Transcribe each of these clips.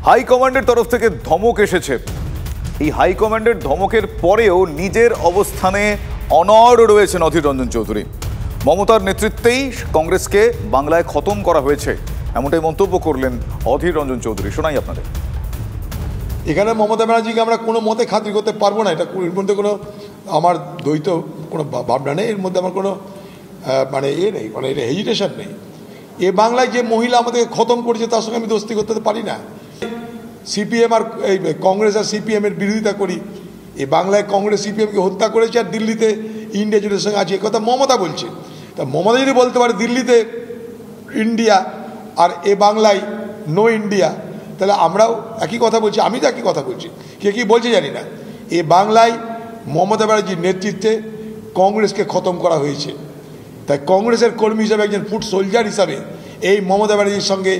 হাইকমান্ডের তরফ থেকে ধমক এসেছে। এই হাইকমান্ডের ধমকের পরেও নিজের অবস্থানে অনড় রয়েছেন অধীর রঞ্জন চৌধুরী। মমতার নেতৃত্বেই কংগ্রেসকে বাংলায় খতম করা হয়েছে, এমনটাই মন্তব্য করলেন অধীর রঞ্জন চৌধুরী। শোনাই আপনাদের। এখানে মমতা ব্যানার্জিকে আমরা কোনো মতে খাতির করতে পারবো না। এটা এর মধ্যে কোনো আমার দ্বৈত কোনো ভাবনা নেই, এর মধ্যে আমার কোনো মানে নেই, মানে এটা হেজিটেশন নেই। এ বাংলায় যে মহিলা আমাদেরকে খতম করেছে তার সঙ্গে আমি দোস্তি করতে পারি না। সিপিএম আর এই কংগ্রেস আর সিপিএমের বিরোধিতা করি। এ বাংলায় কংগ্রেস সিপিএমকে হত্যা করেছে আর দিল্লিতে ইন্ডিয়া জোটের সঙ্গে আছে, এ কথা মমতা বলছে। তা মমতা যদি বলতে পারে দিল্লিতে ইন্ডিয়া আর এ বাংলায় নো ইন্ডিয়া, তাহলে আমরাও একই কথা বলছি। আমি তো একই কথা বলছি, কে কী বলছে জানি না। এ বাংলায় মমতা ব্যানার্জির নেতৃত্বে কংগ্রেসকে খতম করা হয়েছে। তাই কংগ্রেসের কর্মী হিসাবে, একজন ফুট সোলজার হিসাবে এই মমতা ব্যানার্জির সঙ্গে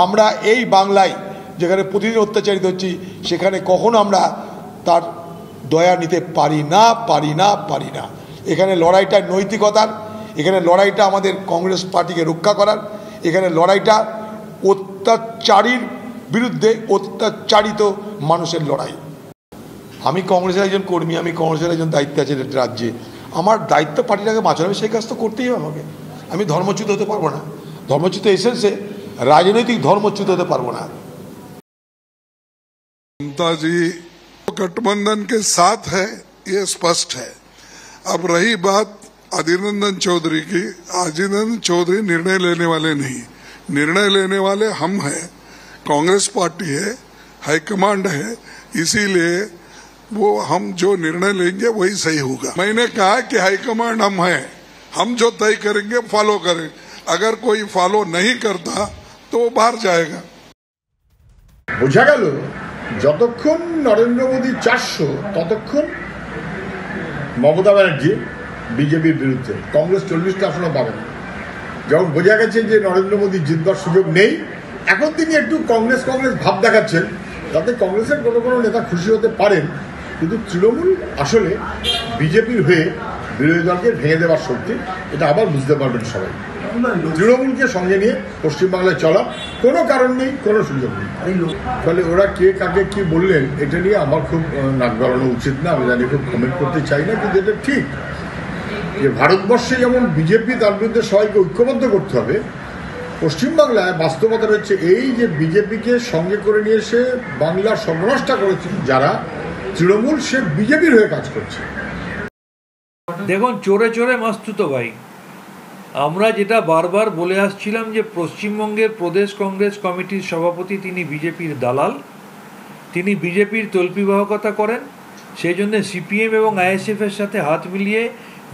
আমরা এই বাংলায় যেখানে প্রতিদিন অত্যাচারিত হচ্ছি সেখানে কখনো আমরা তার দয়া নিতে পারি না। এখানে লড়াইটা নৈতিকতার, এখানে লড়াইটা আমাদের কংগ্রেস পার্টিকে রক্ষা করার, এখানে লড়াইটা অত্যাচারীর বিরুদ্ধে অত্যাচারিত মানুষের লড়াই। আমি কংগ্রেসের একজন কর্মী, আমি কংগ্রেসের একজন দায়িত্বে আছে রাজ্যে। আমার দায়িত্ব পার্টিটাকে বাঁচানো, সেই কাজ তো করতেই হবে আমাকে। আমি ধর্মচ্যুত হতে পারবো না, ধর্মচ্যুত এসেন্সে রাজনৈতিক ধর্মচ্যুত হতে পারবো না। ममता जी गठबंधन के साथ है, ये स्पष्ट है। अब रही बात अधीर रंजन चौधरी की, अधीर रंजन चौधरी निर्णय लेने वाले नहीं, निर्णय लेने वाले हम हैं। कांग्रेस पार्टी है, हाईकमांड है, इसीलिए वो हम जो निर्णय लेंगे वही सही होगा। मैंने कहा कि हाईकमांड हम हैं, हम जो तय करेंगे फॉलो करें। अगर कोई फॉलो नहीं करता तो वो बाहर जाएगा। বোঝা গেল যতক্ষণ নরেন্দ্র মোদী 400 ততক্ষণ মমতা ব্যানার্জি বিজেপির বিরুদ্ধে, কংগ্রেস 40টা আসনও পাবে না। যখন বোঝা গেছে যে নরেন্দ্র মোদী জিতবার সুযোগ নেই, এখন তিনি একটু কংগ্রেস ভাব দেখাচ্ছেন, তাতে কংগ্রেসের কোনো নেতা খুশি হতে পারেন, কিন্তু তৃণমূল আসলে বিজেপির হয়ে বিরোধী দলকে ভেঙে দেওয়ার শক্তি, এটা আবার বুঝতে পারবেন সবাই। তৃণমূলকে সঙ্গে নিয়ে পশ্চিমবাংলায় চলা কোনো কারণ নেই, কোনো সুযোগ নেই। ফলে ওরা কে কাকে কি বললেন এটা নিয়ে আমার খুব নাক গলানো উচিত না, আমি জানি খুব কমেন্ট করতে চাই না, কিন্তু এটা ঠিক যে ভারতবর্ষে যেমন বিজেপি তার বিরুদ্ধে সবাইকে ঐক্যবদ্ধ করতে হবে, পশ্চিমবাংলায় বাস্তবতা রয়েছে এই যে বিজেপিকে সঙ্গে করে নিয়ে এসে বাংলার সর্বনাশটা করেছে যারা, তৃণমূল সে বিজেপির হয়ে কাজ করছে। দেখুন, চোরে চোরে মাস্তুতো ভাই, আমরা যেটা বারবার বলে আসছিলাম যে পশ্চিমবঙ্গের প্রদেশ কংগ্রেস কমিটির সভাপতি তিনি বিজেপির দালাল, তিনি বিজেপির তল্পিবাহকতা করেন। সেই জন্য সিপিএম এবং আইএসএফের সাথে হাত মিলিয়ে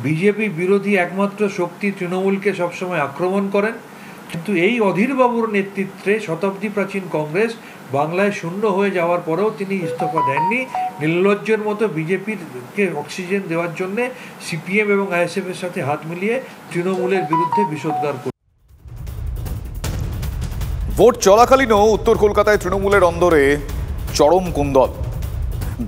বিজেপি বিরোধী একমাত্র শক্তি তৃণমূলকে সবসময় আক্রমণ করেন। কিন্তু এই অধীরবাবুর নেতৃত্বে শতাব্দী প্রাচীন কংগ্রেস বাংলায় শূন্য হয়ে যাওয়ার পরেও তিনি ইস্তফা দেননি। নির্লজ্জের মতো বিজেপিকে অক্সিজেন দেওয়ার জন্য সিপিএম এবং আইএসএফের সাথে হাত মিলিয়ে তৃণমূলের বিরুদ্ধে বিষোদ্গার করে। ভোট চলাকালীনও উত্তর কলকাতায় তৃণমূলের অন্দরে চরম কুন্দল।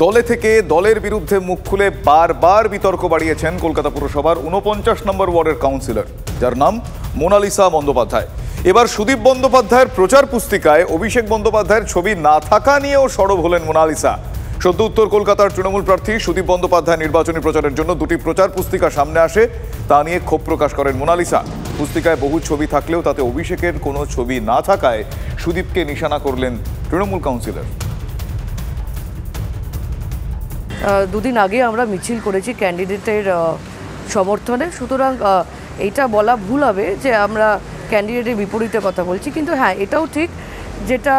দলে থেকে দলের বিরুদ্ধে মুখ খুলে বারবার বিতর্ক বাড়িয়েছেন কলকাতা পুরসভার 49 নম্বর ওয়ার্ডের কাউন্সিলর, যার নাম মোনালিসা বন্দ্যোপাধ্যায়। এবার সুদীপ বন্দ্যোপাধ্যায়ের প্রচার পুস্তিকায় অভিষেক বন্দ্যোপাধ্যায়ের ছবি না থাকা নিয়েও সরব হলেন মোনালিসা। সদ্য উত্তর কলকাতার তৃণমূল প্রার্থী সুদীপ বন্দ্যোপাধ্যায় নির্বাচনী প্রচারের জন্য দুটি প্রচার পুস্তিকা সামনে আসে, তা নিয়ে ক্ষোভ প্রকাশ করেন মোনালিসা। পুস্তিকায় বহু ছবি থাকলেও তাতে অভিষেকের কোনো ছবি না থাকায় সুদীপকে নিশানা করলেন তৃণমূল কাউন্সিলর। দুদিন আগে আমরা মিছিল করেছি ক্যান্ডিডেটের সমর্থনে, সুতরাং এইটা বলা ভুল হবে যে আমরা ক্যান্ডিডেটের বিপরীতে কথা বলছি। কিন্তু হ্যাঁ, এটাও ঠিক যেটা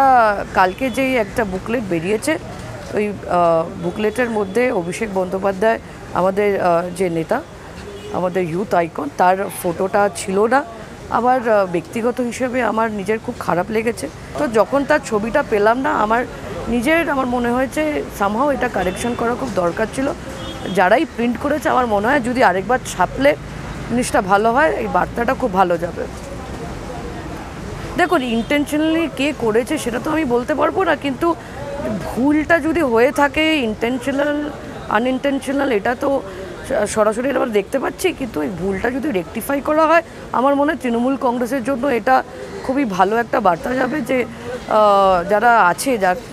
কালকে যেই একটা বুকলেট বেরিয়েছে, ওই বুকলেটের মধ্যে অভিষেক বন্দ্যোপাধ্যায় আমাদের যে নেতা, আমাদের ইউথ আইকন, তার ফটোটা ছিল না। আমার ব্যক্তিগত হিসেবে আমার নিজের খুব খারাপ লেগেছে। তো যখন তার ছবিটা পেলাম না, আমার মনে হয়েছে সামহাও এটা কারেকশন করা খুব দরকার ছিল। যারাই প্রিন্ট করেছে আমার মনে হয় যদি আরেকবার ছাপলে জিনিসটা ভালো হয়, এই বার্তাটা খুব ভালো যাবে। দেখুন, ইন্টেনশনালি কে করেছে সেটা তো আমি বলতে পারবো না, কিন্তু ভুলটা যদি হয়ে থাকে ইন্টেনশনাল আনইনটেনশনাল এটা তো সরাসরি আমরা দেখতে পাচ্ছি, কিন্তু এই ভুলটা যদি রেকটিফাই করা হয় আমার মনে হয় তৃণমূল কংগ্রেসের জন্য এটা খুবই ভালো একটা বার্তা যাবে যে যারা আছে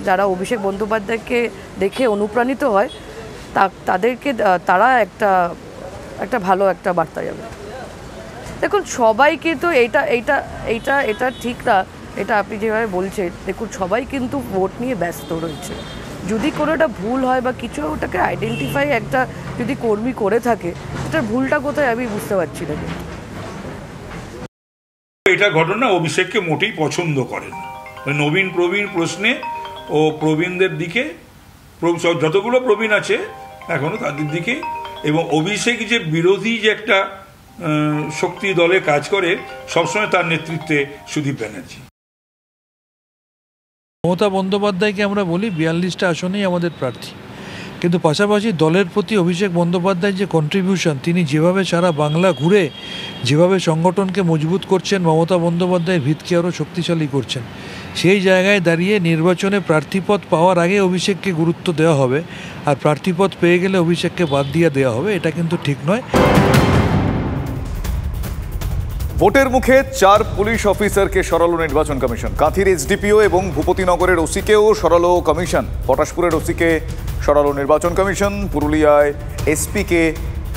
যারা অভিষেক বন্দ্যোপাধ্যায়কে দেখে অনুপ্রাণিত হয় তাদেরকে তারা একটা ভালো একটা বার্তা যাবে। দেখুন সবাইকে তো এটা ঠিক না, এটা আপনি যেভাবে বলছেন, দেখুন সবাই কিন্তু ভোট নিয়ে ব্যস্ত রয়েছে। যদি কোনো একটা ভুল হয় বা কিছু ওটাকে আইডেন্টিফাই একটা যদি কর্মী করে থাকে, এটার ভুলটা কোথায় আমি বুঝতে পারছি না। এটা ঘটনা অভিষেককে মোটেই পছন্দ করেন নবীন প্রবীণ প্রশ্নে ও প্রবীণদের দিকে, যতগুলো প্রবীণ আছে এখনো তাদের দিকে, এবং অভিষেক যে বিরোধী যে একটা শক্তি দলে কাজ করে সবসময় তার নেতৃত্বে সুদীপ ব্যানার্জি। মমতা বন্দ্যোপাধ্যায়কে আমরা বলি 42টা আসনেই আমাদের প্রার্থী, কিন্তু পাশাপাশি দলের প্রতি অভিষেক বন্দ্যোপাধ্যায়ের যে কন্ট্রিবিউশন, তিনি যেভাবে সারা বাংলা ঘুরে যেভাবে সংগঠনকে মজবুত করছেন, মমতা বন্দ্যোপাধ্যায়ের ভিতকে আরও শক্তিশালী করছেন, সেই জায়গায় দাঁড়িয়ে নির্বাচনে প্রার্থীপদ পাওয়ার আগে অভিষেককে গুরুত্ব দেওয়া হবে, আর প্রার্থীপদ পেয়ে গেলে অভিষেককে বাদ দিয়ে দেওয়া হবে, এটা কিন্তু ঠিক নয়। ভোটের মুখে 4 পুলিশ অফিসারকে সরালো নির্বাচন কমিশন। কাঁথির এসডিপিও এবং ভূপতিনগরের ওসিকেও সরালো কমিশন। পটাশপুরের ওসিকে সরালো নির্বাচন কমিশন। পুরুলিয়ায় এসপিকে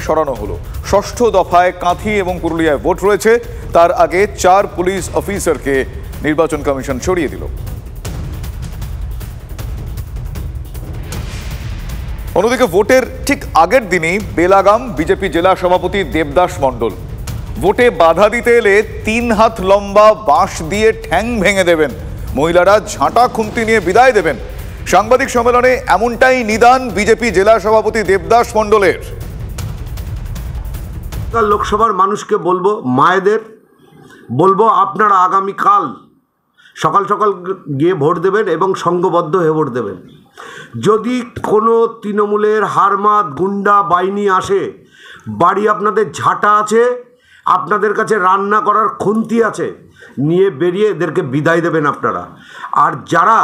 সরানো হলো। 6ষ্ঠ দফায় কাঁথি এবং পুরুলিয়ায় ভোট রয়েছে, তার আগে 4 পুলিশ অফিসারকে নির্বাচন কমিশন সরিয়ে দিল। অন্যদিকে ভোটের ঠিক আগের দিনই বেলাগাম বিজেপি জেলা সভাপতি দেবদাস মণ্ডল ভোটে বাধা দিতে এলে 3 হাত লম্বা বাঁশ দিয়ে ঠ্যাং ভেঙে দেবেন, মহিলারা ঝাঁটা খুন্তি নিয়ে বিদায় দেবেন। সাংবাদিক সম্মেলনে এমনটাই নিদান বিজেপি জেলা সভাপতি দেবদাস মণ্ডলের। লোকসভার মানুষকে বলবো, মায়েদের বলবো, আপনারা আগামীকাল সকাল সকাল গিয়ে ভোট দেবেন এবং সংঘবদ্ধ হয়ে ভোট দেবেন। যদি কোনো তৃণমূলের হারমাত গুন্ডা বাহিনী আসে, বাড়ি আপনাদের ঝাঁটা আছে, আপনাদের কাছে রান্না করার খুন্তি আছে, নিয়ে বেরিয়ে এদেরকে বিদায় দেবেন আপনারা। আর যারা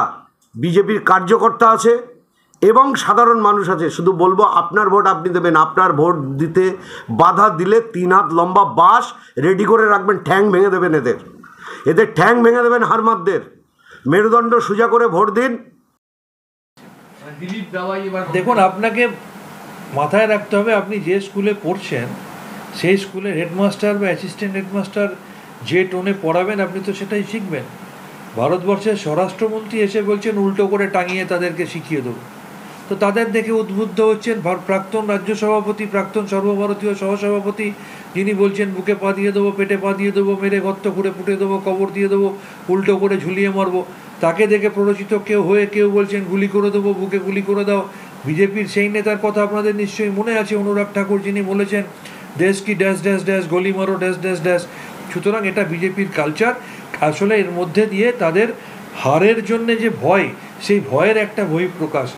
বিজেপির কার্যকর্তা আছে এবং সাধারণ মানুষ আছে, শুধু বলবো আপনার ভোট আপনি দেবেন। আপনার ভোট দিতে বাধা দিলে 3 হাত লম্বা বাঁশ রেডি করে রাখবেন, ঠ্যাং ভেঙে দেবেন, এদের ঠ্যাং ভেঙে দেবেন হারমাতদের। মেরুদণ্ড সোজা করে ভোট দিন। দেখুন, আপনাকে মাথায় রাখতে হবে, আপনি যে স্কুলে পড়ছেন সেই স্কুলের হেডমাস্টার বা অ্যাসিস্ট্যান্ট হেডমাস্টার যে টোনে পড়াবেন আপনি তো সেটাই শিখবেন। ভারতবর্ষের স্বরাষ্ট্রমন্ত্রী এসে বলছেন উল্টো করে টাঙিয়ে তাদেরকে শিখিয়ে দেবো, তো তাদের দেখে উদ্বুদ্ধ হচ্ছেন প্রাক্তন রাজ্য সভাপতি, প্রাক্তন সর্বভারতীয় সহসভাপতি, যিনি বলছেন বুকে পা দিয়ে দেবো, পেটে পা দিয়ে দেবো, মেরে গর্ত করে পুঁটে দেবো, কবর দিয়ে দেবো, উল্টো করে ঝুলিয়ে মারবো। তাকে দেখে প্ররোচিত কেউ বলছেন গুলি করে দেবো, বুকে গুলি করে দাও। বিজেপির সেই নেতার কথা আপনাদের নিশ্চয়ই মনে আছে, অনুরাগ ঠাকুর, যিনি বলেছেন দেশ কি ড্যাশ ড্যাশ ড্যাশ, গলি মারো ড্যাশ ড্যাশ ড্যাশ। সুতরাং এটা বিজেপির কালচার। আসলে এর মধ্যে দিয়ে তাদের হারের জন্যে যে ভয়, সেই ভয়ের একটা বহিঃপ্রকাশ।